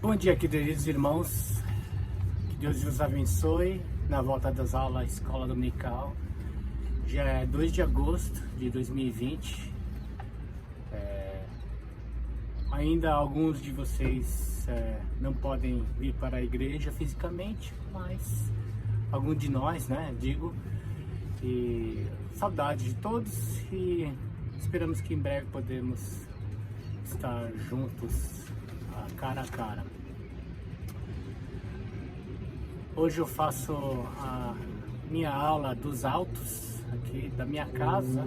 Bom dia, queridos irmãos, que Deus os abençoe na volta das aulas à Escola Dominical. Já é 2 de agosto de 2020. Ainda alguns de vocês não podem vir para a igreja fisicamente, mas alguns de nós, digo, e saudade de todos e esperamos que em breve podemos estar juntos, cara a cara. Hoje eu faço a minha aula dos altos aqui da minha casa.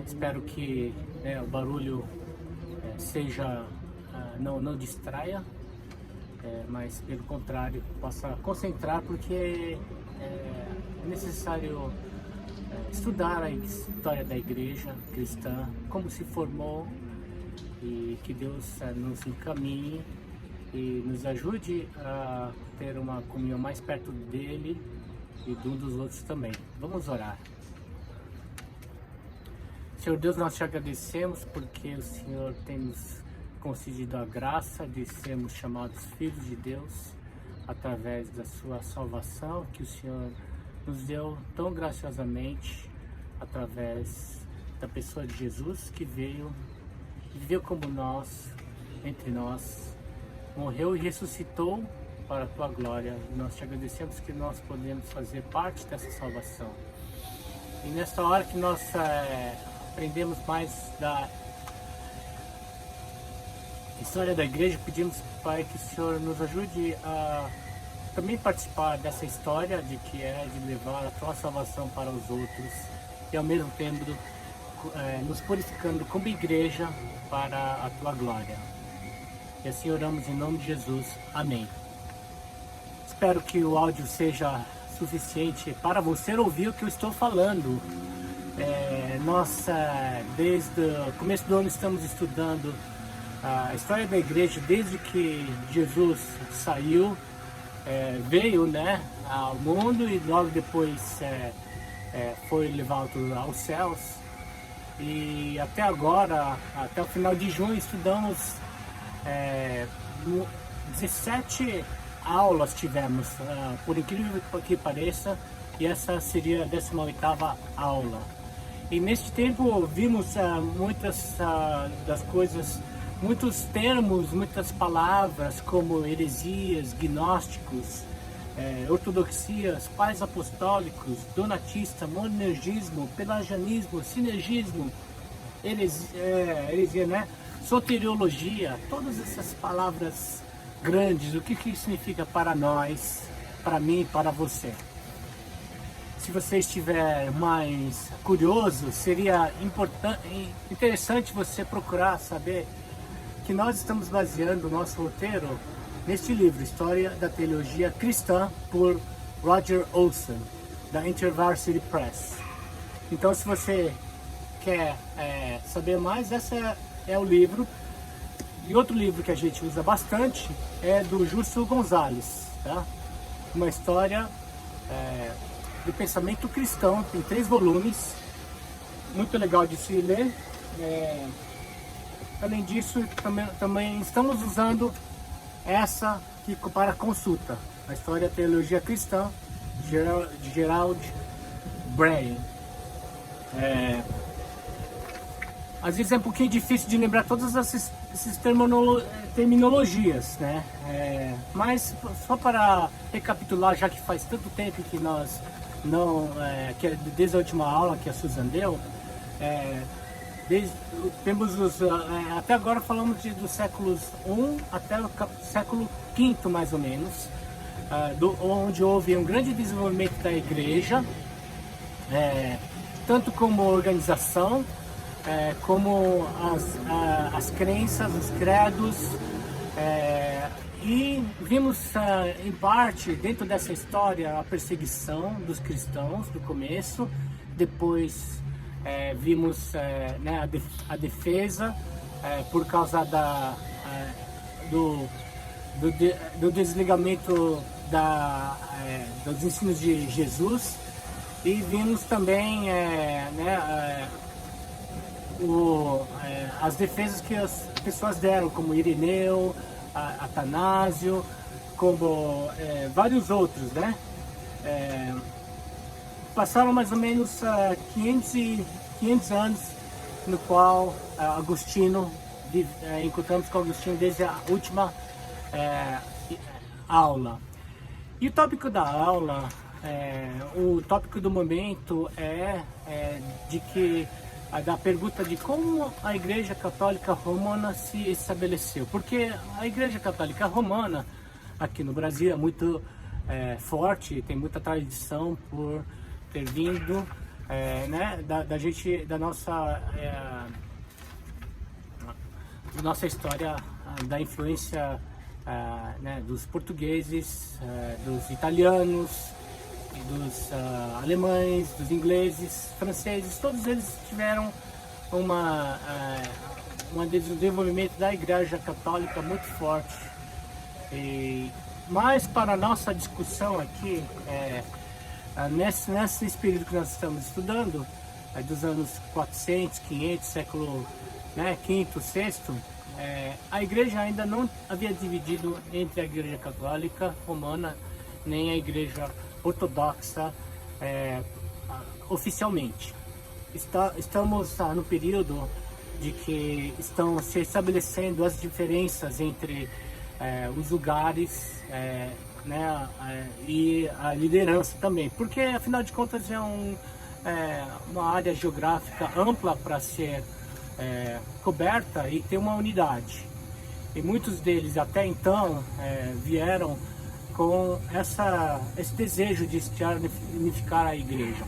Espero que o barulho seja não distraia, mas pelo contrário possa concentrar, porque é necessário estudar a história da igreja cristã, como se formou, e que Deus nos encaminhe e nos ajude a ter uma comunhão mais perto dele e de um dos outros também. Vamos orar. Senhor Deus, nós te agradecemos porque o Senhor tem nos concedido a graça de sermos chamados filhos de Deus através da sua salvação, que o Senhor nos deu tão graciosamente através da pessoa de Jesus, que veio, viveu como nós, entre nós, morreu e ressuscitou para a tua glória. Nós te agradecemos que nós podemos fazer parte dessa salvação. E nesta hora que nós aprendemos mais da história da igreja, pedimos, Pai, que o Senhor nos ajude a também participar dessa história de levar a tua salvação para os outros e ao mesmo tempo nos purificando como igreja para a tua glória. E assim oramos em nome de Jesus. Amém. Espero que o áudio seja suficiente para você ouvir o que eu estou falando. Nós, desde o começo do ano, estamos estudando a história da igreja, desde que Jesus saiu, veio ao mundo e logo depois foi levado aos céus. E até agora, até o final de junho, estudamos 17 aulas tivemos, por incrível que pareça, e essa seria a 18ª aula. E neste tempo vimos muitas das coisas, muitos termos, muitas palavras como heresias, gnósticos, ortodoxias, pais apostólicos, donatista, monergismo, pelagianismo, sinergismo, heresia, soteriologia, todas essas palavras grandes. O que significa para nós, para mim e para você? Se você estiver mais curioso, seria interessante você procurar saber que nós estamos baseando o nosso roteiro neste livro, História da Teologia Cristã, por Roger Olson, da InterVarsity Press. Então, se você quer saber mais, esse é o livro. E outro livro que a gente usa bastante é do Justo Gonzalez, tá? Uma história do pensamento cristão, tem 3 volumes, muito legal de se ler. Além disso, também estamos usando essa aqui para consulta, a História da Teologia Cristã, de Gerald Bray. Às vezes é um pouquinho difícil de lembrar todas essas terminologias, mas só para recapitular, já que faz tanto tempo que nós desde a última aula que a Susan deu, até agora falamos dos séculos I até o século V, mais ou menos, onde houve um grande desenvolvimento da igreja, tanto como organização, como as crenças, os credos, e vimos em parte dentro dessa história a perseguição dos cristãos do começo, depois vimos a defesa por causa do desligamento dos ensinos de Jesus, e vimos também as defesas que as pessoas deram, como Irineu, Atanásio, como vários outros, né? Passaram mais ou menos 500 anos no qual Agostinho, encontramos com Agostinho desde a última aula. E o tópico da aula, o tópico do momento da pergunta de como a Igreja Católica Romana se estabeleceu. Porque a Igreja Católica Romana, aqui no Brasil, é muito forte, tem muita tradição por ter vindo né, da nossa história, da influência né, dos portugueses, dos italianos, dos alemães, dos ingleses, franceses. Todos eles tiveram um desenvolvimento da Igreja Católica muito forte. Mas para a nossa discussão aqui, nesse período que nós estamos estudando, dos anos 400, 500, século quinto, sexto, a Igreja ainda não havia dividido entre a Igreja Católica Romana nem a Igreja Ortodoxa oficialmente. Estamos no período de que estão se estabelecendo as diferenças entre os lugares né, e a liderança também, porque afinal de contas uma área geográfica ampla para ser coberta e ter uma unidade. E muitos deles até então vieram com esse desejo de unificar a Igreja.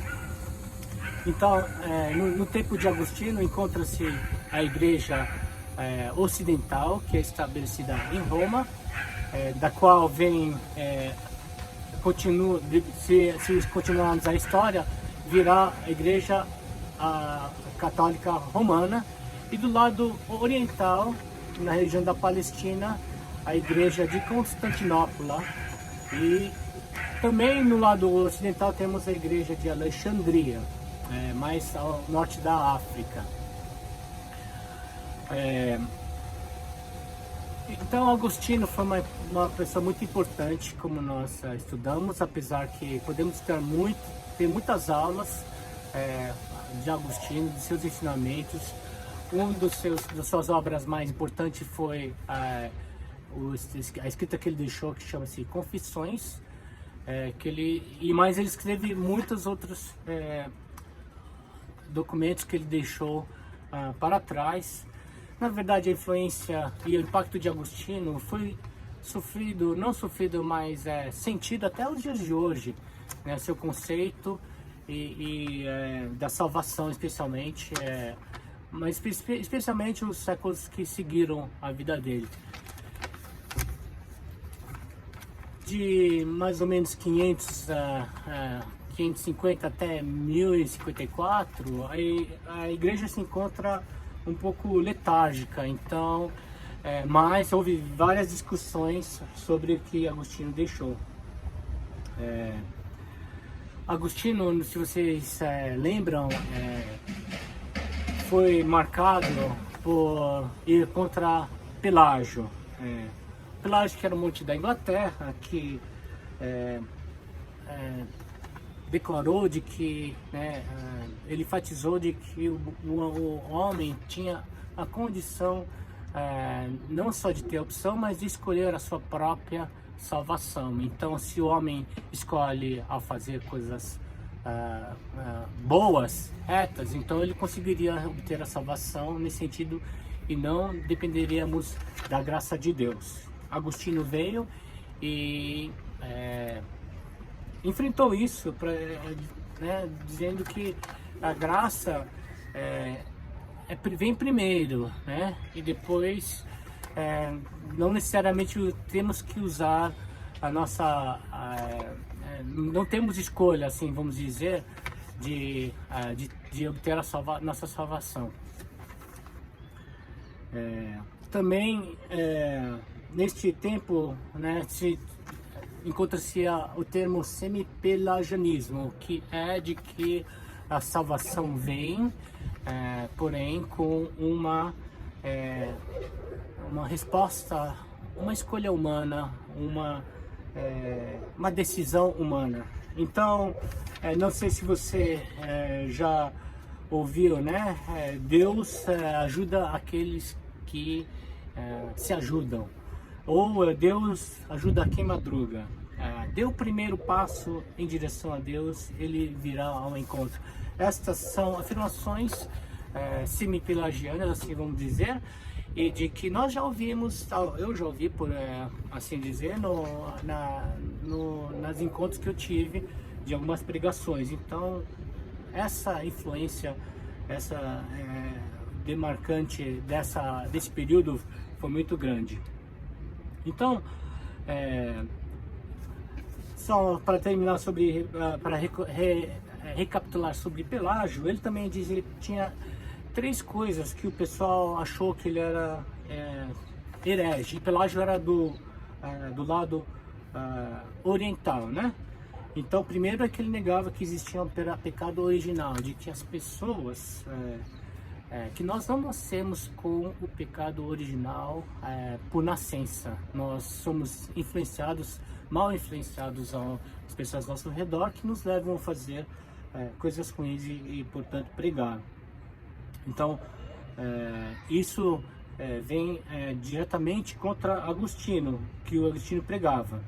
Então, no tempo de Agostinho, encontra-se a Igreja ocidental, que é estabelecida em Roma, da qual vem, se continuarmos a história, virá a Igreja Católica Romana, e do lado oriental, na região da Palestina, a Igreja de Constantinopla, e também no lado ocidental temos a Igreja de Alexandria, mais ao norte da África. Então Agostinho foi uma pessoa muito importante, como nós estudamos, apesar que podemos ter muitas aulas de Agostinho, de seus ensinamentos. Das suas obras mais importantes foi a escrita que ele deixou, que chama-se Confissões, mas ele escreve muitos outros documentos que ele deixou para trás. Na verdade, a influência e o impacto de Agostinho foi mas sentido até os dias de hoje, né? Seu conceito da salvação, especialmente, mas especialmente os séculos que seguiram a vida dele. De mais ou menos 550 até 1054, a Igreja se encontra um pouco letárgica, então, mas houve várias discussões sobre o que Agostinho deixou. Agostinho, se vocês lembram, foi marcado por ir contra Pelágio. Pelágio, que era um monte da Inglaterra, que declarou de que, ele enfatizou de que o homem tinha a condição não só de ter opção, mas de escolher a sua própria salvação. Então, se o homem escolhe ao fazer coisas boas, retas, então ele conseguiria obter a salvação nesse sentido e não dependeríamos da graça de Deus. Agostinho veio e enfrentou isso, dizendo que a graça vem primeiro, né? E depois não necessariamente temos que usar a nossa não temos escolha, assim vamos dizer, de obter nossa salvação. Também neste tempo, né, encontra-se o termo semipelagianismo, que é de que a salvação vem, porém com uma resposta uma escolha humana, uma decisão humana. Então, não sei se você já ouviu, né? Deus ajuda aqueles que se ajudam, ou Deus ajuda quem madruga. Dê o primeiro passo em direção a Deus, Ele virá ao encontro. Estas são afirmações semi-pelagianas, assim vamos dizer, e de que nós já ouvimos, eu já ouvi, por assim dizer, nas encontros que eu tive de algumas pregações. Então, essa influência, essa demarcante desse período foi muito grande. Então, só para terminar para recapitular sobre Pelágio, ele também diz que ele tinha 3 coisas que o pessoal achou que ele era herege. Pelágio era do lado oriental, né? Então, primeiro é que ele negava que existia um pecado original, de que as pessoas, que nós não nascemos com o pecado original por nascença. Nós somos mal influenciados às pessoas ao nosso redor, que nos levam a fazer coisas ruins e portanto, pregar. Então, isso vem diretamente contra Agostinho, que o Agostinho pregava.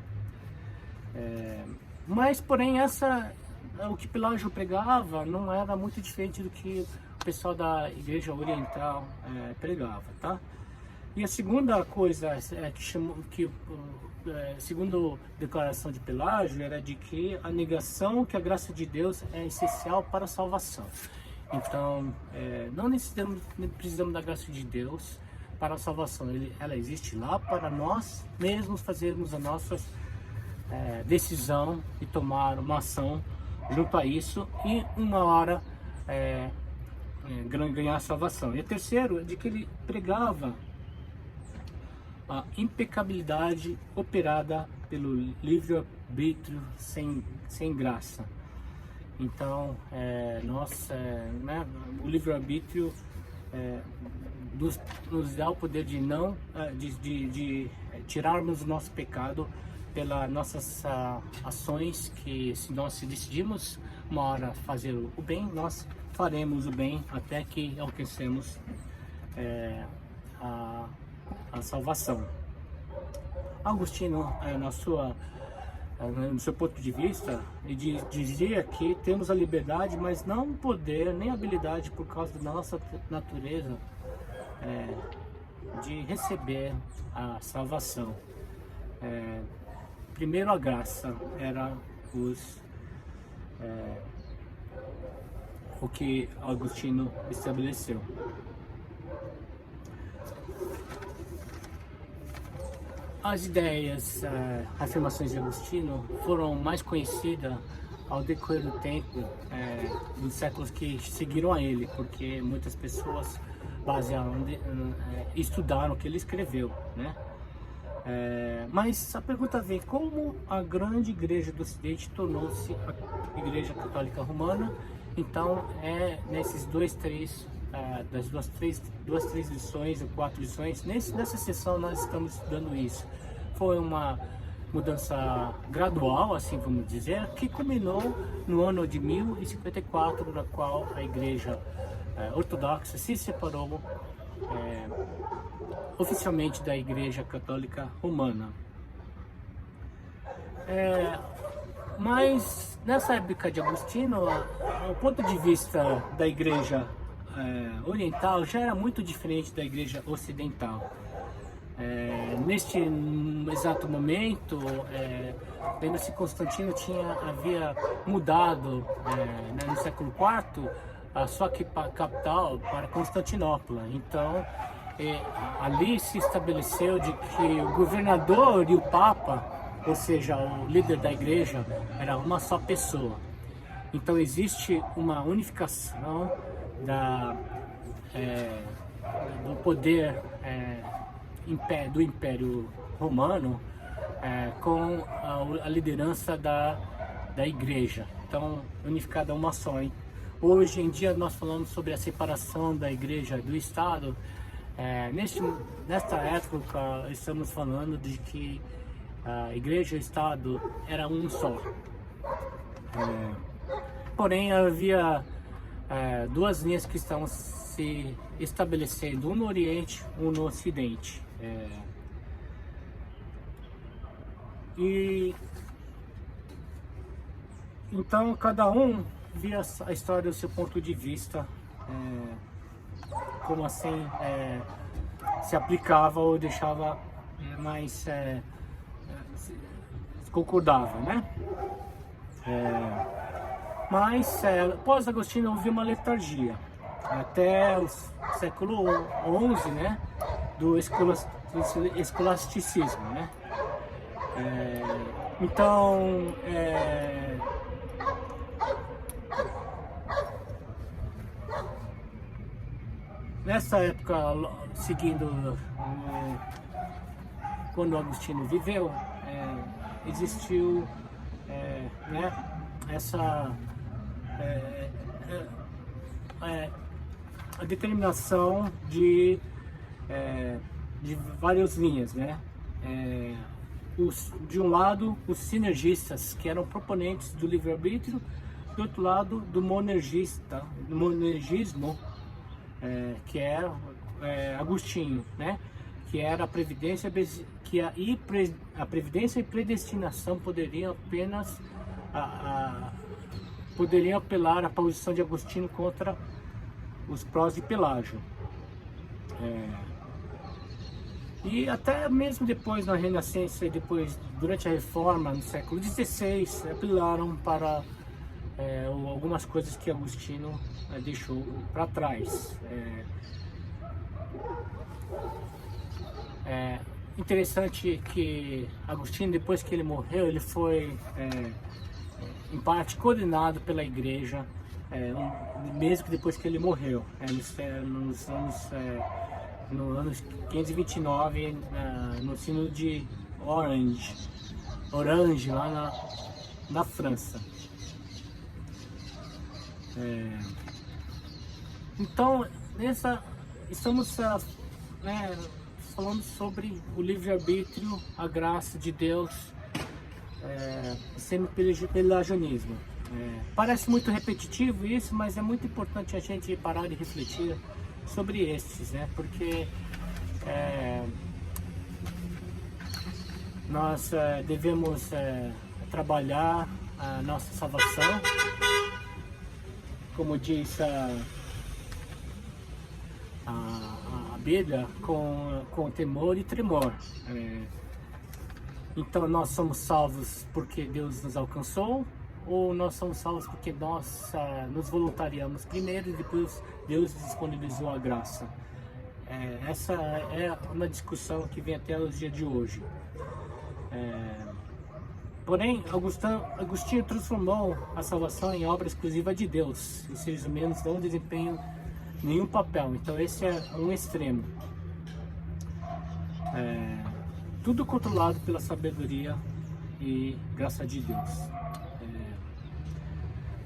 Mas, porém, o que Pelágio pregava não era muito diferente do que o pessoal da Igreja Oriental pregava, tá? E a segunda coisa segundo a declaração de Pelágio, era de que a negação que a graça de Deus é essencial para a salvação. Então, não precisamos da graça de Deus para a salvação. Ela existe lá para nós mesmos fazermos a nossa decisão e tomar uma ação junto a isso e uma hora ganhar a salvação. E o terceiro é de que ele pregava a impecabilidade operada pelo livre-arbítrio sem graça. Então, o livre-arbítrio nos dá o poder de tirarmos o nosso pecado pelas nossas ações, que se nós decidimos uma hora fazer o bem, nós faremos o bem até que alcancemos a salvação. Agostinho, no seu ponto de vista, ele dizia que temos a liberdade, mas não o poder nem a habilidade, por causa da nossa natureza, de receber a salvação. Primeiro, a graça era o que Agostinho estabeleceu. As ideias, afirmações de Agostinho foram mais conhecidas ao decorrer do tempo, dos séculos que seguiram a ele, porque muitas pessoas estudaram o que ele escreveu, né? Mas a pergunta vem: como a grande igreja do Ocidente tornou-se a Igreja Católica Romana? Então, nesses das duas, três lições ou 4 lições, nessa sessão nós estamos estudando isso. Foi uma mudança gradual, assim vamos dizer, que culminou no ano de 1054, na qual a Igreja Ortodoxa se separou oficialmente da Igreja Católica Romana. Mas nessa época de Agostinho, o ponto de vista da Igreja Oriental já era muito diferente da Igreja Ocidental. Neste exato momento, lembra-se, Constantino havia mudado no século IV a sua capital para Constantinopla. Então, ali se estabeleceu de que o governador e o Papa, ou seja, o líder da igreja, era uma só pessoa. Então existe uma unificação do poder do Império Romano com a liderança da igreja. Então, unificada uma só. Hoje em dia nós falamos sobre a separação da igreja do Estado. Nesta época, estamos falando de que a igreja e o Estado era um só. Porém, havia duas linhas que estavam se estabelecendo, um no Oriente, um no Ocidente. E então cada um via a história do seu ponto de vista, como assim se aplicava ou deixava mais concordava, né? Mas após Agostinho houve uma letargia até o século XI, né? Do escolasticismo, né? Então nessa época, seguindo quando Agostinho viveu, existiu né, essa a determinação de várias linhas, né? De um lado, os sinergistas, que eram proponentes do livre-arbítrio, do outro lado, do monergismo, que era Agostinho, né? Que era a previdência, que a previdência e predestinação poderiam apenas poderiam apelar à posição de Agostinho contra os prós de Pelágio. E até mesmo depois na Renascença e depois durante a Reforma no século XVI apelaram para algumas coisas que Agostinho deixou para trás. Interessante que Agostinho, depois que ele morreu, ele foi em parte condenado pela Igreja, mesmo que depois que ele morreu, no ano 529, no Sínodo de Orange, lá na França. Então, estamos falando sobre o livre-arbítrio, a graça de Deus, sendo pelagianismo. Parece muito repetitivo isso, mas é muito importante a gente parar e refletir sobre estes, né? Porque nós devemos trabalhar a nossa salvação, como diz a Bíblia, com temor e tremor. Então nós somos salvos porque Deus nos alcançou, ou nós somos salvos porque nós nos voluntariamos primeiro e depois Deus disponibilizou a graça? Essa é uma discussão que vem até os dias de hoje. Porém, Agostinho transformou a salvação em obra exclusiva de Deus. Os seres humanos não desempenham nenhum papel. Então esse é um extremo. Tudo controlado pela sabedoria e graça de Deus.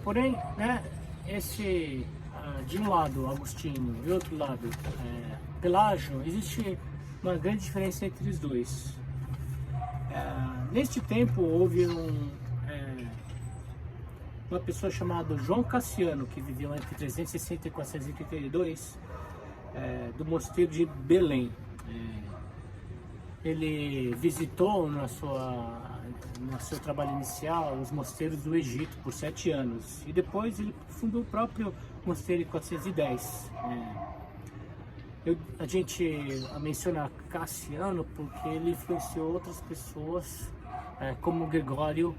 Porém, né, de um lado Agostinho e do outro lado Pelágio, existe uma grande diferença entre os dois. Neste tempo houve uma pessoa chamada João Cassiano, que viveu entre 360 e 432, do mosteiro de Belém. Ele visitou no seu trabalho inicial os mosteiros do Egito por 7 anos e depois ele fundou o próprio mosteiro em 410. A gente menciona Cassiano porque ele influenciou outras pessoas, como Gregório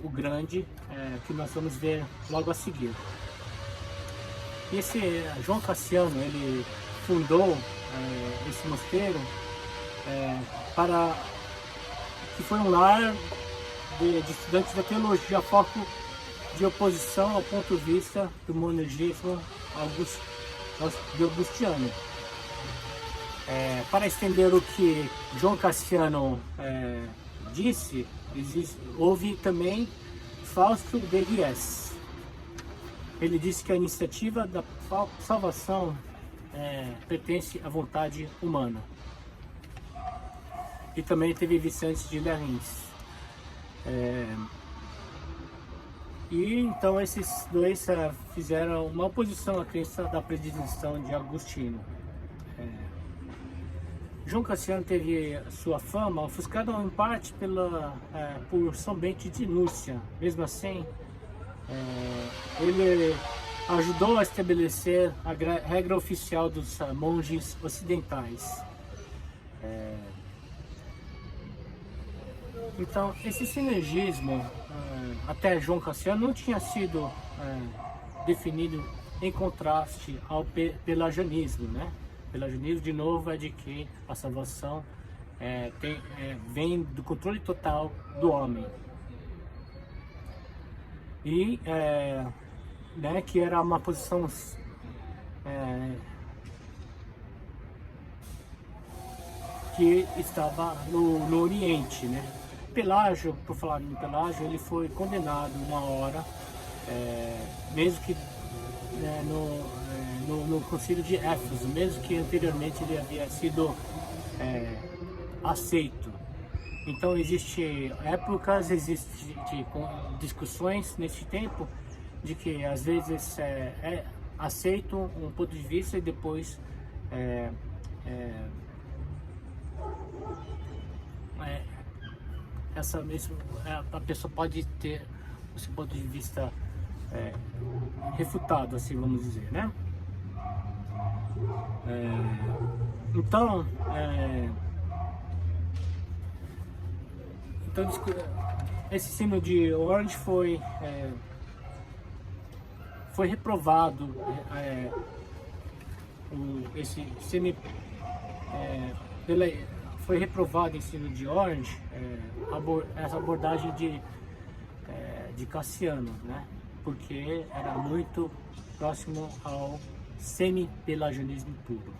o Grande, que nós vamos ver logo a seguir. E esse João Cassiano, ele fundou esse mosteiro que foi um lar de estudantes da teologia, foco de oposição ao ponto de vista do monergismo augustiano. Para estender o que João Cassiano disse, houve também Fausto de Guies. Ele disse que a iniciativa da salvação pertence à vontade humana. E também teve Vicente de Lérins. E então esses dois fizeram uma oposição à crença da predileção de Agostinho. João Cassiano teve sua fama ofuscada em parte por São Bento de Núrcia. Mesmo assim, ele ajudou a estabelecer a regra oficial dos monges ocidentais. Então, esse sinergismo, até João Cassiano, não tinha sido definido em contraste ao pelagianismo, né? Pelagianismo, de novo, é de que a salvação vem do controle total do homem. E que era uma posição que estava no Oriente, né? Pelágio, por falar em Pelágio, ele foi condenado uma hora, mesmo que no concílio de Éfeso, mesmo que anteriormente ele havia sido aceito. Então existem épocas, existem discussões nesse tempo de que às vezes aceito um ponto de vista e depois a pessoa pode ter o seu ponto de vista refutado, assim vamos dizer, né? Então esse sino de Orange foi reprovado, foi reprovado em sino de Orange, essa abordagem de Cassiano, né? Porque era muito próximo ao semi-pelagianismo puro.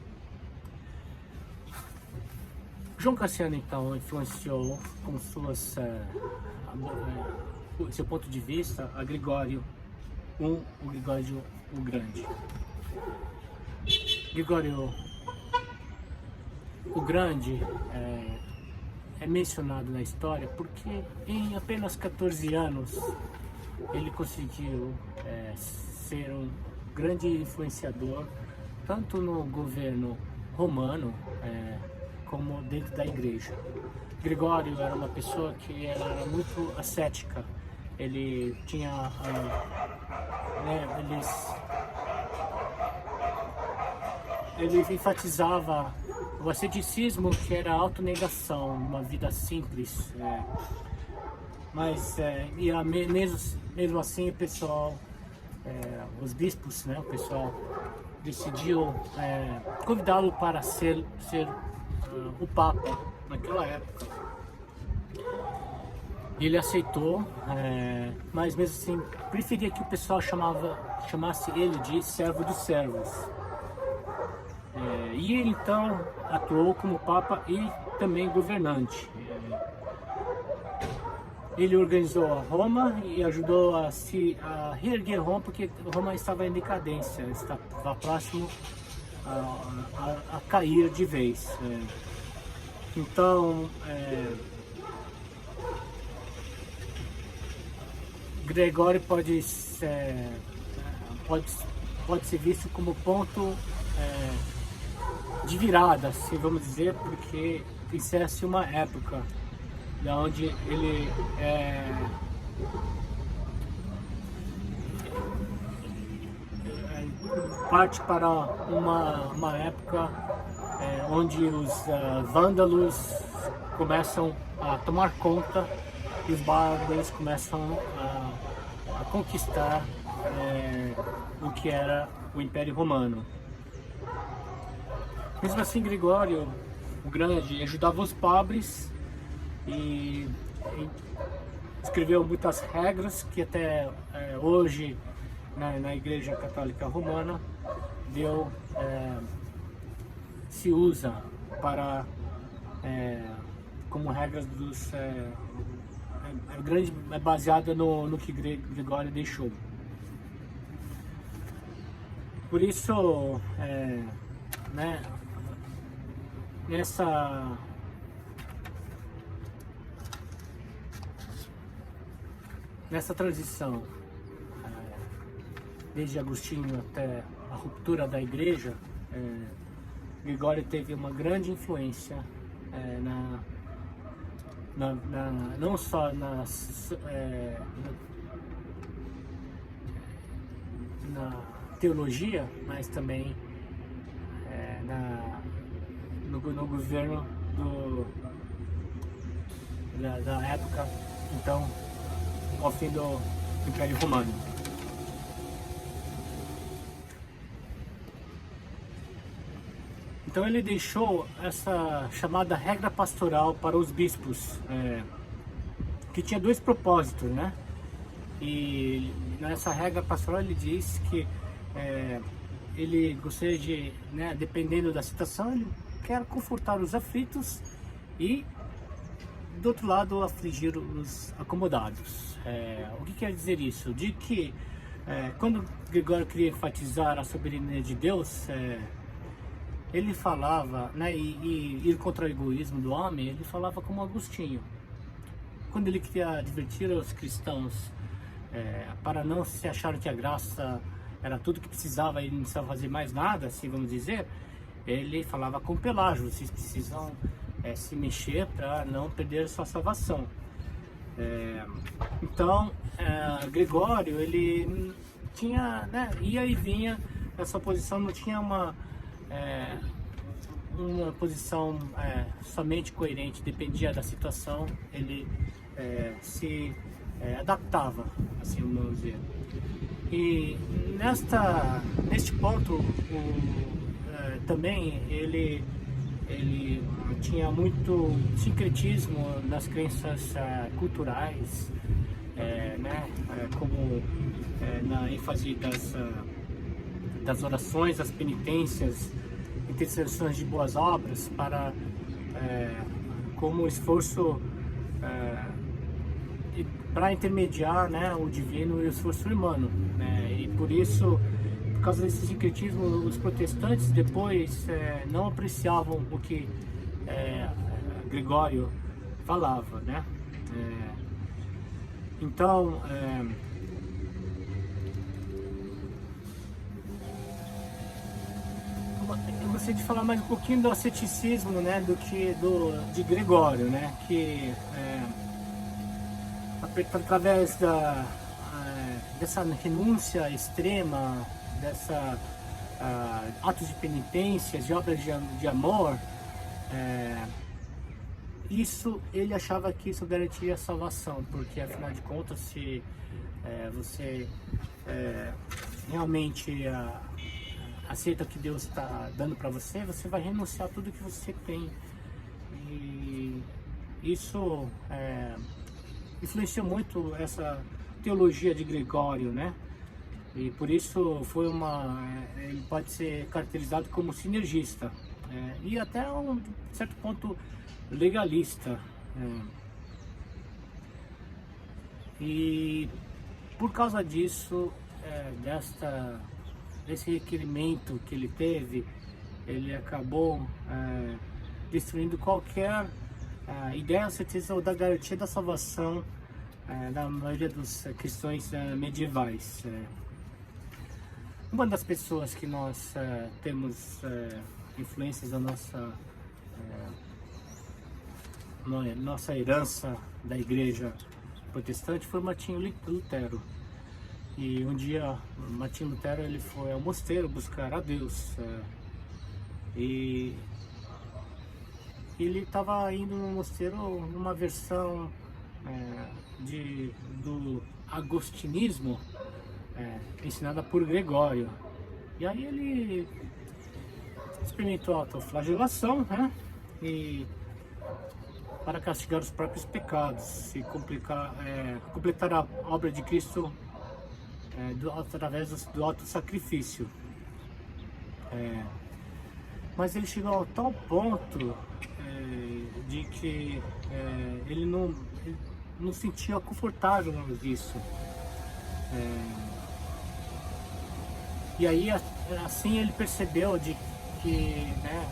João Cassiano então influenciou com seu ponto de vista a Gregório o Gregório o Grande. Gregório o Grande é mencionado na história porque em apenas 14 anos ele conseguiu ser um grande influenciador tanto no governo romano como dentro da igreja. Gregório era uma pessoa que era muito ascética. Ele tinha ele enfatizava o asceticismo, que era a autonegação, uma vida simples, mas mesmo assim o pessoal, os bispos, né, o pessoal decidiu convidá-lo para ser o Papa naquela época. Ele aceitou, mas mesmo assim preferia que o pessoal chamasse ele de servo dos servos. E ele então atuou como Papa e também governante. Ele organizou a Roma e ajudou a reerguer Roma, porque Roma estava em decadência, estava próximo a cair de vez. Então, Gregório pode ser visto como ponto de virada, assim vamos dizer, porque encerra-se uma época onde ele parte para uma época onde os vândalos começam a tomar conta e os bárbaros começam a conquistar o que era o Império Romano. Mesmo assim, Gregório o Grande ajudava os pobres e escreveu muitas regras que até hoje na Igreja Católica Romana se usa para como regras dos é baseada no que Gregório deixou. Por isso né, nessa transição, desde Agostinho até a ruptura da igreja, Gregório teve uma grande influência não só na teologia, mas também no governo da época, então, ao fim do Império Romano. Então ele deixou essa chamada regra pastoral para os bispos, que tinha dois propósitos, né? E nessa regra pastoral ele diz que ele gostaria de, né, dependendo da situação, ele quer confortar os aflitos e, do outro lado, afligir os acomodados. O que quer dizer isso? De que quando Gregório queria enfatizar a soberania de Deus, ele falava, né, e ir contra o egoísmo do homem, ele falava como Agostinho. Quando ele queria advertir os cristãos para não se achar que a graça era tudo que precisava e não precisava fazer mais nada, assim vamos dizer, ele falava com Pelágio: vocês precisam se mexer para não perder sua salvação. Então, Gregório, ele tinha, né, ia e vinha nessa posição, não tinha uma posição somente coerente, dependia da situação, ele se adaptava, assim vamos dizer. E neste ponto, também ele tinha muito sincretismo nas crenças culturais, né, como na ênfase das orações, das penitências, intercessões de boas obras, como esforço para intermediar, né, o divino e o esforço humano, né? E por isso, por causa desse sincretismo, os protestantes depois não apreciavam o que Gregório falava, né? Então, eu gostaria de falar mais um pouquinho do asceticismo, né, de Gregório, né, que através dessa renúncia extrema, atos de penitências, de obras de amor, isso ele achava que isso garantia a salvação, porque afinal de contas, se você realmente aceita o que Deus está dando para você, você vai renunciar a tudo que você tem. E isso influenciou muito essa teologia de Gregório, né? E por isso ele pode ser caracterizado como sinergista, e até um certo ponto legalista. E por causa disso, desse requerimento que ele teve, ele acabou destruindo qualquer ideia, certeza ou da garantia da salvação da maioria dos cristãos medievais. Uma das pessoas que nós temos influências da nossa herança da igreja protestante foi Martinho Lutero. E um dia Martinho Lutero ele foi ao mosteiro buscar a Deus, e ele estava indo no mosteiro numa versão do agostinismo, ensinada por Gregório. E aí ele experimentou a autoflagelação, né? E para castigar os próprios pecados e completar a obra de Cristo através do auto-sacrifício. Mas ele chegou ao tal ponto de que ele não sentia confortável nisso. E aí, assim, ele percebeu que, né,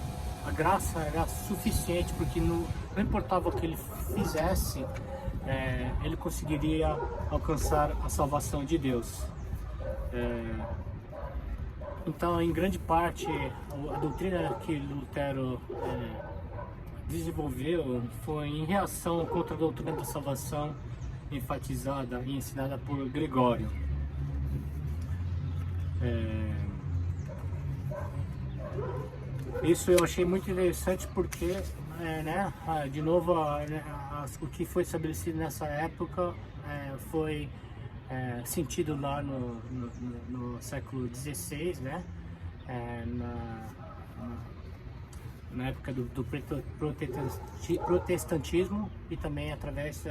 a graça era suficiente, porque não importava o que ele fizesse, ele conseguiria alcançar a salvação de Deus. Então, em grande parte, a doutrina que Lutero desenvolveu foi em reação contra a doutrina da salvação enfatizada e ensinada por Gregório. Isso eu achei muito interessante porque, de novo, o que foi estabelecido nessa época foi sentido lá no século XVI, né? Na época do protestantismo e também através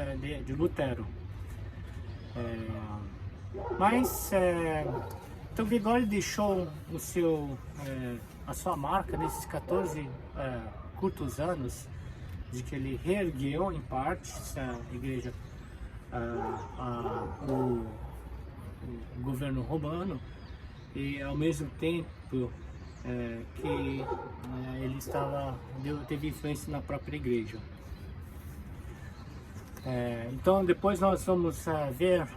de Lutero. Então Gregório deixou a sua marca nesses 14 curtos anos, de que ele reergueu em parte essa igreja, o governo romano, e ao mesmo tempo que ele teve influência na própria igreja. Então depois nós vamos ver,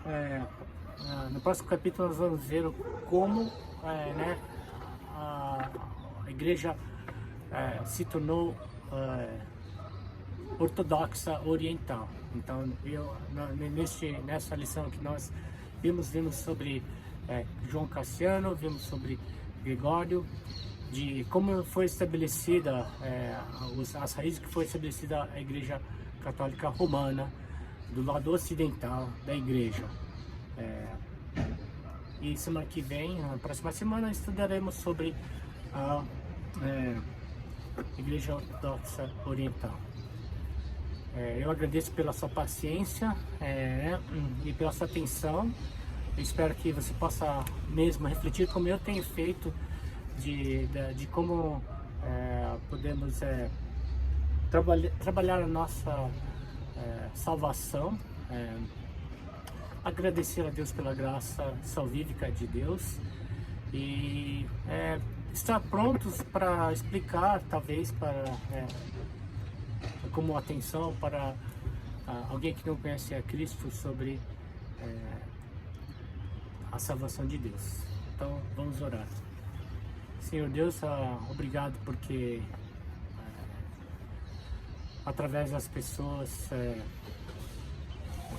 no próximo capítulo nós vamos ver como a igreja se tornou ortodoxa oriental. Então nessa lição que nós vimos sobre João Cassiano, vimos sobre Gregório, de como foi estabelecida, as raízes que foi estabelecida a Igreja Católica Romana, do lado ocidental da Igreja. E semana que vem, na próxima semana, estudaremos sobre a Igreja Ortodoxa Oriental. Eu agradeço pela sua paciência e pela sua atenção. Eu espero que você possa mesmo refletir como eu tenho feito de como podemos trabalhar a nossa salvação, agradecer a Deus pela graça salvífica de Deus e estar prontos para explicar, talvez, como atenção para alguém que não conhece a Cristo sobre a salvação de Deus. Então vamos orar. Senhor Deus, obrigado porque através das pessoas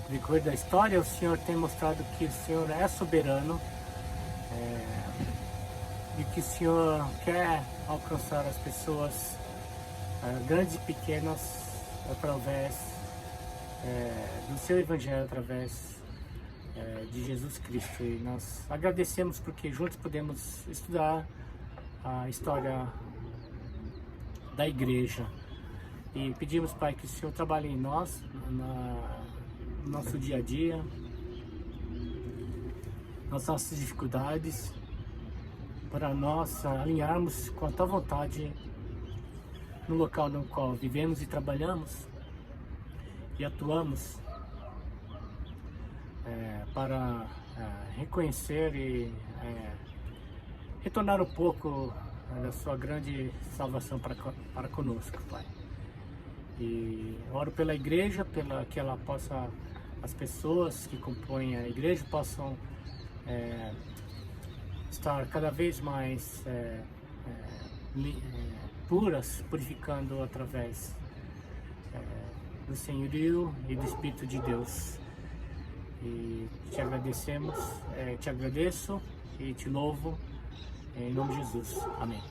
decorrer da história, o Senhor tem mostrado que o Senhor é soberano e que o Senhor quer alcançar as pessoas, grandes e pequenas, através do seu Evangelho, através de Jesus Cristo. E nós agradecemos porque juntos podemos estudar a história da igreja e pedimos, Pai, que o Senhor trabalhe em nós, no nosso dia a dia, nas nossas dificuldades, para nós alinharmos com a Tua vontade no local no qual vivemos e trabalhamos e atuamos, para reconhecer e retornar um pouco da Sua grande salvação para conosco, Pai. E oro pela igreja, que ela possa, as pessoas que compõem a igreja possam estar cada vez mais puras, purificando através do senhorio e do Espírito de Deus. E te agradecemos, te agradeço e te louvo em nome de Jesus. Amém.